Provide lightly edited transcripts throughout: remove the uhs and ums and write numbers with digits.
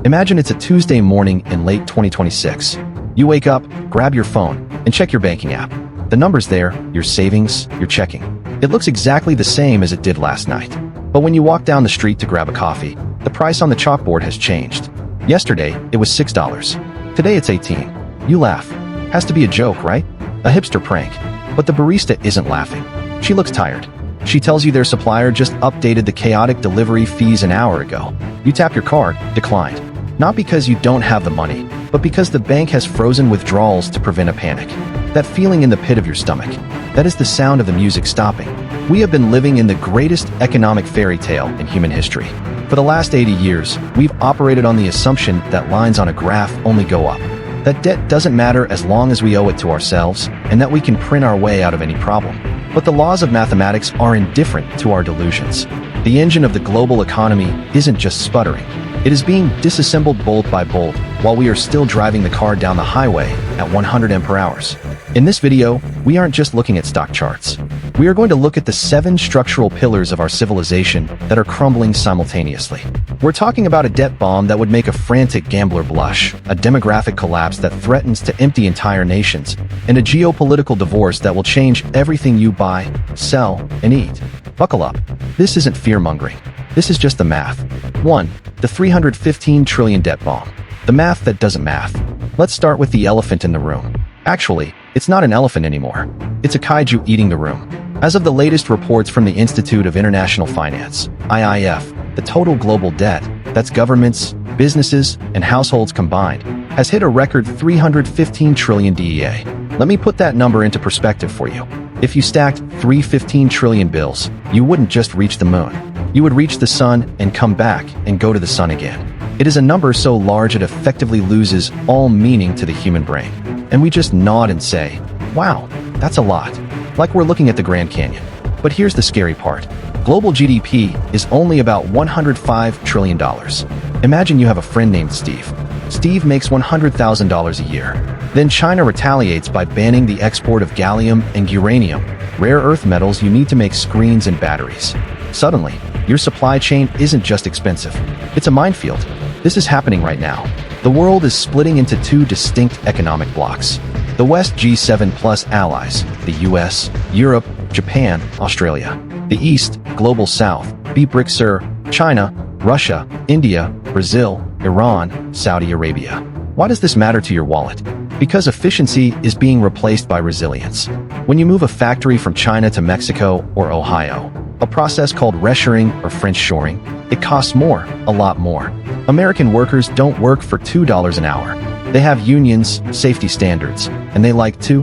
Imagine it's a Tuesday morning in late 2026. You wake up, grab your phone, and check your banking app. The number's there, your savings, your checking. It looks exactly the same as it did last night. But when you walk down the street to grab a coffee, the price on the chalkboard has changed. Yesterday, it was $6. Today it's $18. You laugh. Has to be a joke, right? A hipster prank. But the barista isn't laughing. She looks tired. She tells you their supplier just updated the chaotic delivery fees an hour ago. You tap your card, declined. Not because you don't have the money, but because the bank has frozen withdrawals to prevent a panic. That feeling in the pit of your stomach. That is the sound of the music stopping. We have been living in the greatest economic fairy tale in human history. For the last 80 years, we've operated on the assumption that lines on a graph only go up. That debt doesn't matter as long as we owe it to ourselves, and that we can print our way out of any problem. But the laws of mathematics are indifferent to our delusions. The engine of the global economy isn't just sputtering. It is being disassembled bolt by bolt while we are still driving the car down the highway at 100 mph. In this video, we aren't just looking at stock charts. We are going to look at the 7 structural pillars of our civilization that are crumbling simultaneously. We're talking about a debt bomb that would make a frantic gambler blush, a demographic collapse that threatens to empty entire nations, and a geopolitical divorce that will change everything you buy, sell, and eat. Buckle up. This isn't fear-mongering. This is just the math. 1. The 315 trillion debt bomb. The math that doesn't math. Let's start with the elephant in the room. Actually, it's not an elephant anymore. It's a kaiju eating the room. As of the latest reports from the Institute of International Finance, IIF, the total global debt, that's governments, businesses, and households combined, has hit a record 315 trillion DEA. Let me put that number into perspective for you. If you stacked 315 trillion bills, you wouldn't just reach the moon. You would reach the sun and come back and go to the sun again. It is a number so large it effectively loses all meaning to the human brain. And we just nod and say, wow, that's a lot. Like we're looking at the Grand Canyon. But here's the scary part. Global GDP is only about $105 trillion. Imagine you have a friend named Steve. Steve makes $100,000 a year. Then China retaliates by banning the export of gallium and uranium, rare earth metals you need to make screens and batteries. Suddenly, your supply chain isn't just expensive. It's a minefield. This is happening right now. The world is splitting into 2 distinct economic blocks. The West G7 plus allies, the US, Europe, Japan, Australia. The East, Global South, BRICS, China, Russia, India, Brazil, Iran, Saudi Arabia. Why does this matter to your wallet? Because efficiency is being replaced by resilience. When you move a factory from China to Mexico or Ohio, a process called reshoring or French shoring, it costs more, a lot more. American workers don't work for $2 an hour. They have unions, safety standards, and they like to,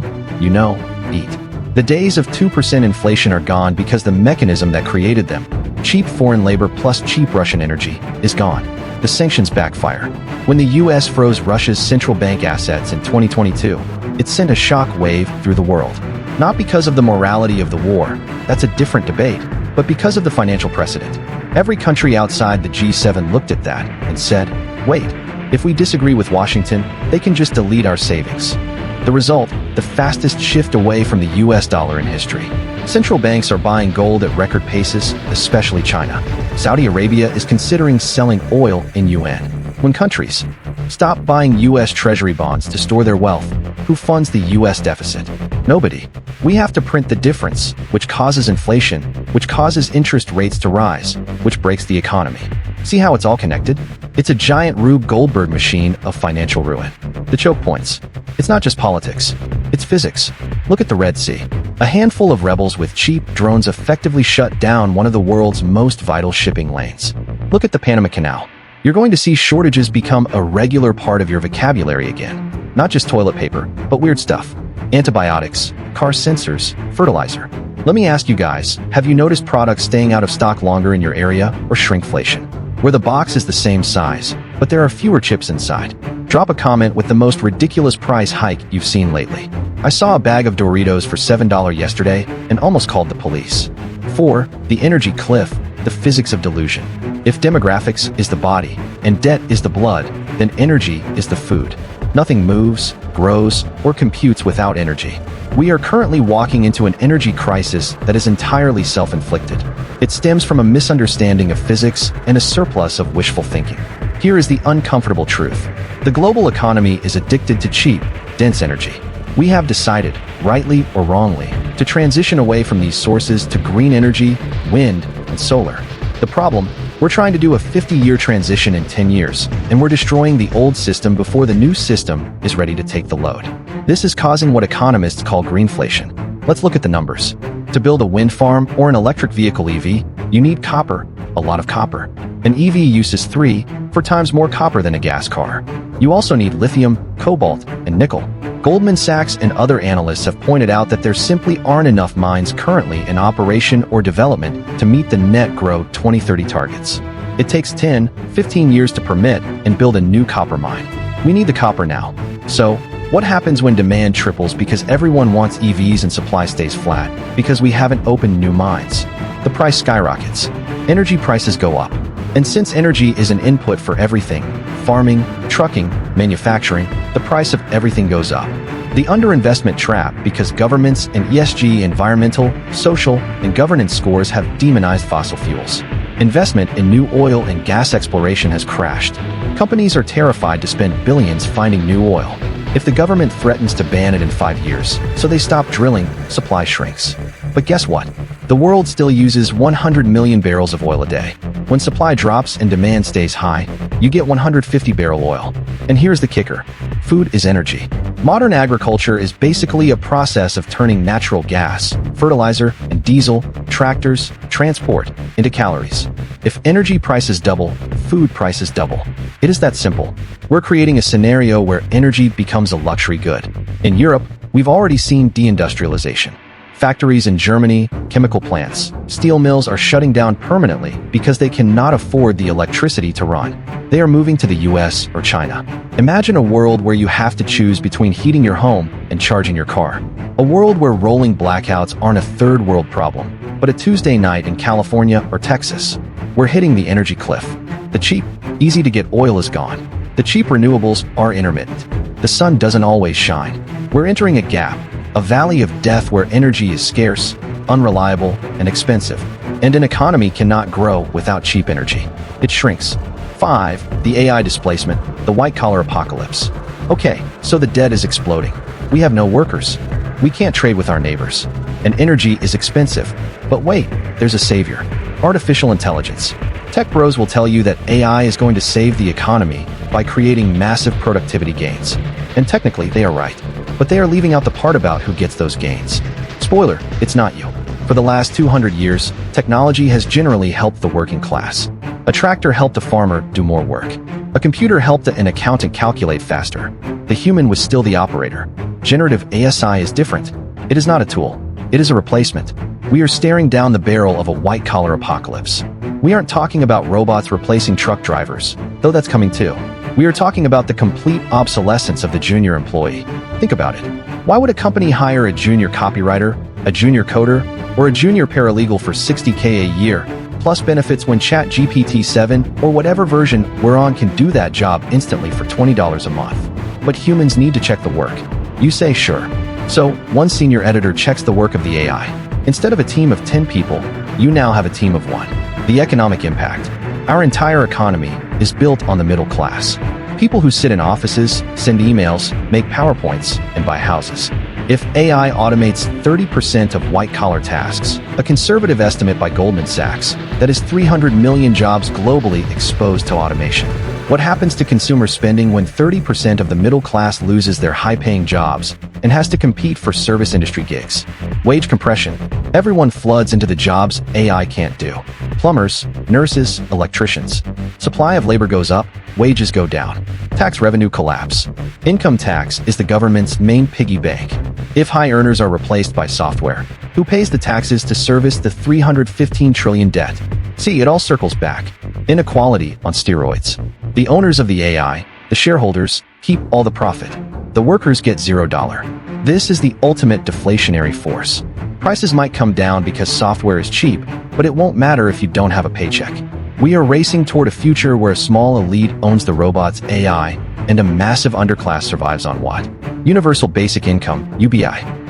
eat. The days of 2% inflation are gone because the mechanism that created them, cheap foreign labor plus cheap Russian energy, is gone. The sanctions backfire. When the US froze Russia's central bank assets in 2022, it sent a shock wave through the world. Not because of the morality of the war, that's a different debate, but because of the financial precedent. Every country outside the G7 looked at that and said, wait, if we disagree with Washington, they can just delete our savings. The result, the fastest shift away from the US dollar in history. Central banks are buying gold at record paces, especially China. Saudi Arabia is considering selling oil in yuan. When countries stop buying US Treasury bonds to store their wealth, who funds the US deficit? Nobody. We have to print the difference, which causes inflation, which causes interest rates to rise, which breaks the economy. See how it's all connected? It's a giant Rube Goldberg machine of financial ruin. The choke points. It's not just politics. It's physics. Look at the Red Sea. A handful of rebels with cheap drones effectively shut down one of the world's most vital shipping lanes. Look at the Panama Canal. You're going to see shortages become a regular part of your vocabulary again. Not just toilet paper, but weird stuff. Antibiotics, car sensors, fertilizer. Let me ask you guys, have you noticed products staying out of stock longer in your area or shrinkflation? Where the box is the same size, but there are fewer chips inside. Drop a comment with the most ridiculous price hike you've seen lately. I saw a bag of Doritos for $7 yesterday and almost called the police. 4. The energy cliff, the physics of delusion. If demographics is the body and debt is the blood, then energy is the food. Nothing moves, grows, or computes without energy. We are currently walking into an energy crisis that is entirely self-inflicted. It stems from a misunderstanding of physics and a surplus of wishful thinking. Here is the uncomfortable truth. The global economy is addicted to cheap, dense energy. We have decided, rightly or wrongly, to transition away from these sources to green energy, wind, and solar. The problem? We're trying to do a 50-year transition in 10 years, and we're destroying the old system before the new system is ready to take the load. This is causing what economists call greenflation. Let's look at the numbers. To build a wind farm or an electric vehicle EV, you need copper, a lot of copper. An EV uses 4 times more copper than a gas car. You also need lithium, cobalt, and nickel. Goldman Sachs and other analysts have pointed out that there simply aren't enough mines currently in operation or development to meet the net grow 2030 targets. It takes 10-15 years to permit and build a new copper mine. We need the copper now. So, what happens when demand triples because everyone wants EVs and supply stays flat? Because we haven't opened new mines. The price skyrockets. Energy prices go up. And since energy is an input for everything, farming, trucking, manufacturing, the price of everything goes up. The underinvestment trap because governments and ESG environmental, social, and governance scores have demonized fossil fuels. Investment in new oil and gas exploration has crashed. Companies are terrified to spend billions finding new oil. If the government threatens to ban it in 5 years, so they stop drilling, supply shrinks. But guess what? The world still uses 100 million barrels of oil a day. When supply drops and demand stays high, you get 150 barrel oil. And here's the kicker. Food is energy. Modern agriculture is basically a process of turning natural gas, fertilizer, and diesel, tractors, transport, into calories. If energy prices double, food prices double. It is that simple. We're creating a scenario where energy becomes a luxury good. In Europe, we've already seen deindustrialization. Factories in Germany, chemical plants, steel mills are shutting down permanently because they cannot afford the electricity to run. They are moving to the US or China. Imagine a world where you have to choose between heating your home and charging your car. A world where rolling blackouts aren't a third world problem, but a Tuesday night in California or Texas. We're hitting the energy cliff. The cheap, easy-to-get oil is gone. The cheap renewables are intermittent. The sun doesn't always shine. We're entering a gap, a valley of death where energy is scarce, unreliable, and expensive. And an economy cannot grow without cheap energy. It shrinks. 5. The AI displacement, the white-collar apocalypse. Okay, so the debt is exploding. We have no workers. We can't trade with our neighbors. And energy is expensive. But wait, there's a savior. Artificial intelligence. Tech bros will tell you that AI is going to save the economy by creating massive productivity gains. And technically, they are right. But they are leaving out the part about who gets those gains. Spoiler, it's not you. For the last 200 years, technology has generally helped the working class. A tractor helped a farmer do more work. A computer helped an accountant calculate faster. The human was still the operator. Generative AI is different. It is not a tool. It is a replacement. We are staring down the barrel of a white-collar apocalypse. We aren't talking about robots replacing truck drivers, though that's coming too. We are talking about the complete obsolescence of the junior employee. Think about it. Why would a company hire a junior copywriter, a junior coder, or a junior paralegal for $60K a year, plus benefits when ChatGPT 7 or whatever version we're on can do that job instantly for $20 a month? But humans need to check the work. You say sure. So, one senior editor checks the work of the AI. Instead of a team of 10 people, you now have a team of 1. The economic impact. Our entire economy is built on the middle class. People who sit in offices, send emails, make PowerPoints, and buy houses. If AI automates 30% of white-collar tasks, a conservative estimate by Goldman Sachs, that is 300 million jobs globally exposed to automation. What happens to consumer spending when 30% of the middle class loses their high-paying jobs and has to compete for service industry gigs? Wage compression. Everyone floods into the jobs AI can't do. Plumbers, nurses, electricians. Supply of labor goes up, wages go down. Tax revenue collapse. Income tax is the government's main piggy bank. If high earners are replaced by software, who pays the taxes to service the $315 trillion debt? See, it all circles back. Inequality on steroids. The owners of the AI, the shareholders, keep all the profit. The workers get $0. This is the ultimate deflationary force. Prices might come down because software is cheap, but it won't matter if you don't have a paycheck. We are racing toward a future where a small elite owns the robot's AI and a massive underclass survives on what? Universal Basic Income, UBI.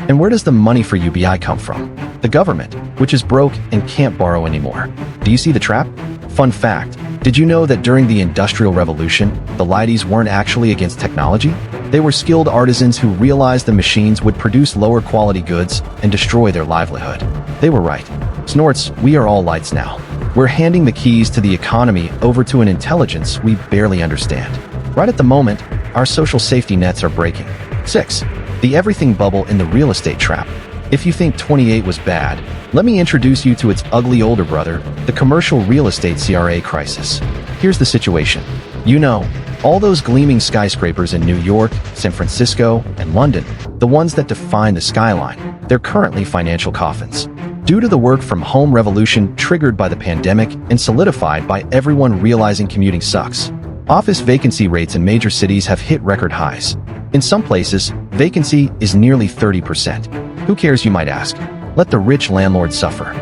And where does the money for UBI come from? The government, which is broke and can't borrow anymore. Do you see the trap? Fun fact, Did you know that during the Industrial Revolution, the Lighties weren't actually against technology? They were skilled artisans who realized the machines would produce lower quality goods and destroy their livelihood. They were right. Snorts, we are all lights now. We're handing the keys to the economy over to an intelligence we barely understand. Right at the moment, our social safety nets are breaking. 6. The everything bubble in the real estate trap. If you think 28 was bad, let me introduce you to its ugly older brother, the commercial real estate CRA crisis. Here's the situation. You know, all those gleaming skyscrapers in New York, San Francisco, and London, the ones that define the skyline, they're currently financial coffins. Due to the work-from-home revolution triggered by the pandemic and solidified by everyone realizing commuting sucks, office vacancy rates in major cities have hit record highs. In some places, vacancy is nearly 30%. Who cares, you might ask? Let the rich landlords suffer.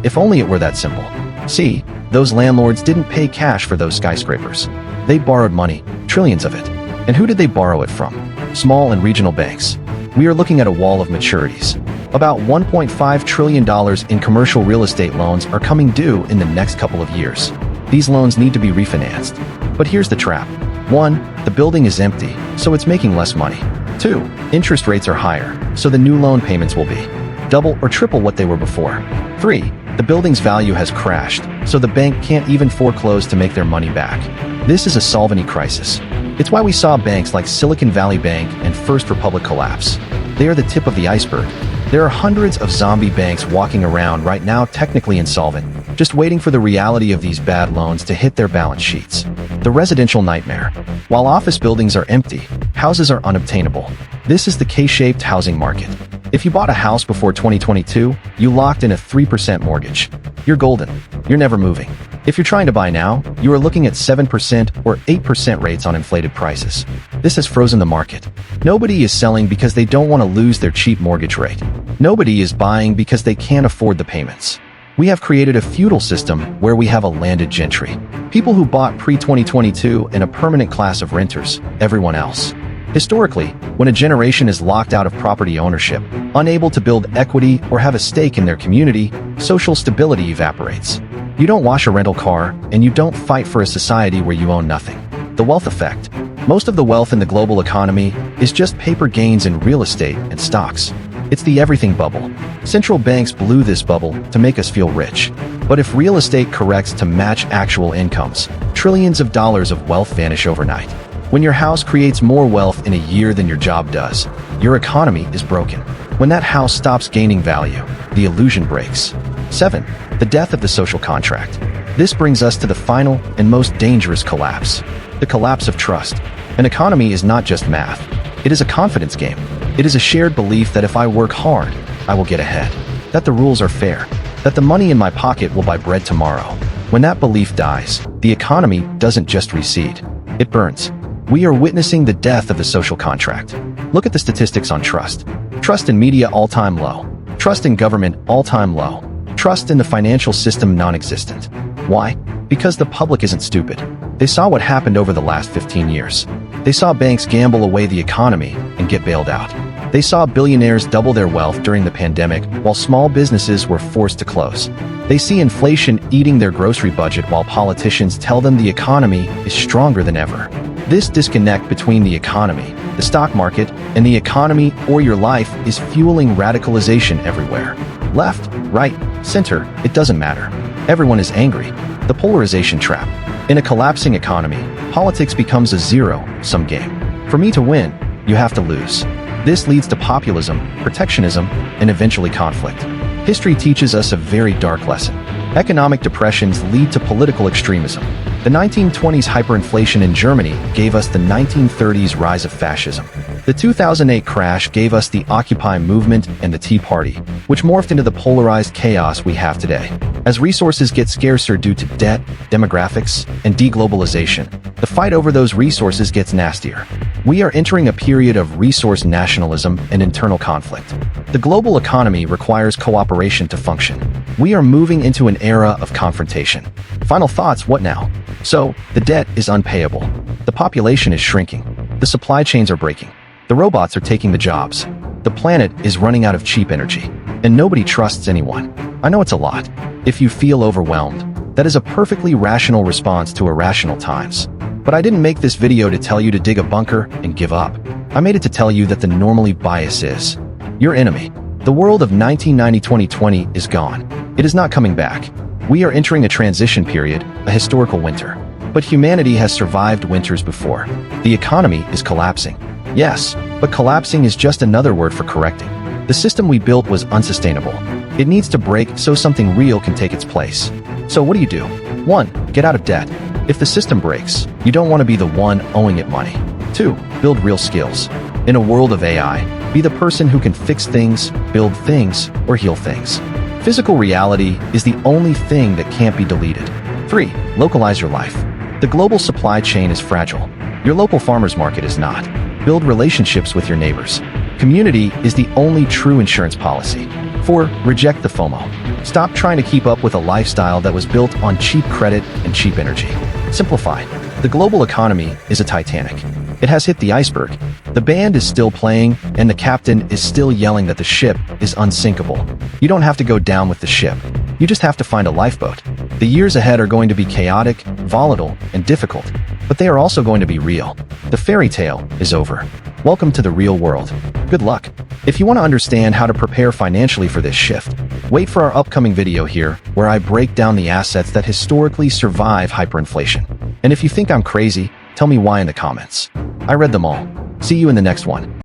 If only it were that simple. See, those landlords didn't pay cash for those skyscrapers. They borrowed money, trillions of it. And who did they borrow it from? Small and regional banks. We are looking at a wall of maturities. About $1.5 trillion in commercial real estate loans are coming due in the next couple of years. These loans need to be refinanced. But here's the trap. 1. The building is empty, so it's making less money. 2. Interest rates are higher, so the new loan payments will be double or triple what they were before. 3. The building's value has crashed, so the bank can't even foreclose to make their money back. This is a solvency crisis. It's why we saw banks like Silicon Valley Bank and First Republic collapse. They are the tip of the iceberg. There are hundreds of zombie banks walking around right now technically insolvent, just waiting for the reality of these bad loans to hit their balance sheets. The residential nightmare. While office buildings are empty, houses are unobtainable. This is the K-shaped housing market. If you bought a house before 2022, you locked in a 3% mortgage. You're golden. You're never moving. If you're trying to buy now, you are looking at 7% or 8% rates on inflated prices. This has frozen the market. Nobody is selling because they don't want to lose their cheap mortgage rate. Nobody is buying because they can't afford the payments. We have created a feudal system where we have a landed gentry. People who bought pre-2022 and a permanent class of renters, everyone else. Historically, when a generation is locked out of property ownership, unable to build equity or have a stake in their community, social stability evaporates. You don't wash a rental car, and you don't fight for a society where you own nothing. The wealth effect. Most of the wealth in the global economy is just paper gains in real estate and stocks. It's the everything bubble. Central banks blew this bubble to make us feel rich. But if real estate corrects to match actual incomes, trillions of dollars of wealth vanish overnight. When your house creates more wealth in a year than your job does, your economy is broken. When that house stops gaining value, the illusion breaks. 7. The death of the social contract. This brings us to the final and most dangerous collapse. The collapse of trust. An economy is not just math. It is a confidence game. It is a shared belief that if I work hard, I will get ahead. That the rules are fair. That the money in my pocket will buy bread tomorrow. When that belief dies, the economy doesn't just recede. It burns. We are witnessing the death of the social contract. Look at the statistics on trust. Trust in media all-time low. Trust in government all-time low. Trust in the financial system non-existent. Why? Because the public isn't stupid. They saw what happened over the last 15 years. They saw banks gamble away the economy and get bailed out. They saw billionaires double their wealth during the pandemic while small businesses were forced to close. They see inflation eating their grocery budget while politicians tell them the economy is stronger than ever. This disconnect between the economy, the stock market, and the economy or your life is fueling radicalization everywhere. Left, right, center, it doesn't matter. Everyone is angry. The polarization trap. In a collapsing economy, politics becomes a zero-sum game. For me to win, you have to lose. This leads to populism, protectionism, and eventually conflict. History teaches us a very dark lesson. Economic depressions lead to political extremism. The 1920s hyperinflation in Germany gave us the 1930s rise of fascism. The 2008 crash gave us the Occupy movement and the Tea Party, which morphed into the polarized chaos we have today. As resources get scarcer due to debt, demographics, and deglobalization, the fight over those resources gets nastier. We are entering a period of resource nationalism and internal conflict. The global economy requires cooperation to function. We are moving into an era of confrontation. Final thoughts, what now? So, the debt is unpayable. The population is shrinking. The supply chains are breaking. The robots are taking the jobs. The planet is running out of cheap energy. And nobody trusts anyone. I know it's a lot. If you feel overwhelmed, That is a perfectly rational response to irrational times. But I didn't make this video to tell you to dig a bunker and give up. I made it to tell you that the normally bias is your enemy. The world of 1990-2020 is gone. It is not coming back. We are entering a transition period, a historical winter. But humanity has survived winters before. The economy is collapsing. Yes, but collapsing is just another word for correcting. The system we built was unsustainable. It needs to break so something real can take its place. So what do? 1. Get out of debt. If the system breaks, you don't want to be the one owing it money. 2. Build real skills. In a world of AI, be the person who can fix things, build things, or heal things. Physical reality is the only thing that can't be deleted. 3. Localize your life. The global supply chain is fragile. Your local farmer's market is not. Build relationships with your neighbors. Community is the only true insurance policy. 4. Reject the FOMO. Stop trying to keep up with a lifestyle that was built on cheap credit and cheap energy. Simplify. The global economy is a Titanic. It has hit the iceberg. The band is still playing, and the captain is still yelling that the ship is unsinkable. You don't have to go down with the ship. You just have to find a lifeboat. The years ahead are going to be chaotic, volatile, and difficult, but they are also going to be real. The fairy tale is over. Welcome to the real world. Good luck. If you want to understand how to prepare financially for this shift, wait for our upcoming video here, where I break down the assets that historically survive hyperinflation. And if you think I'm crazy, tell me why in the comments. I read them all. See you in the next one.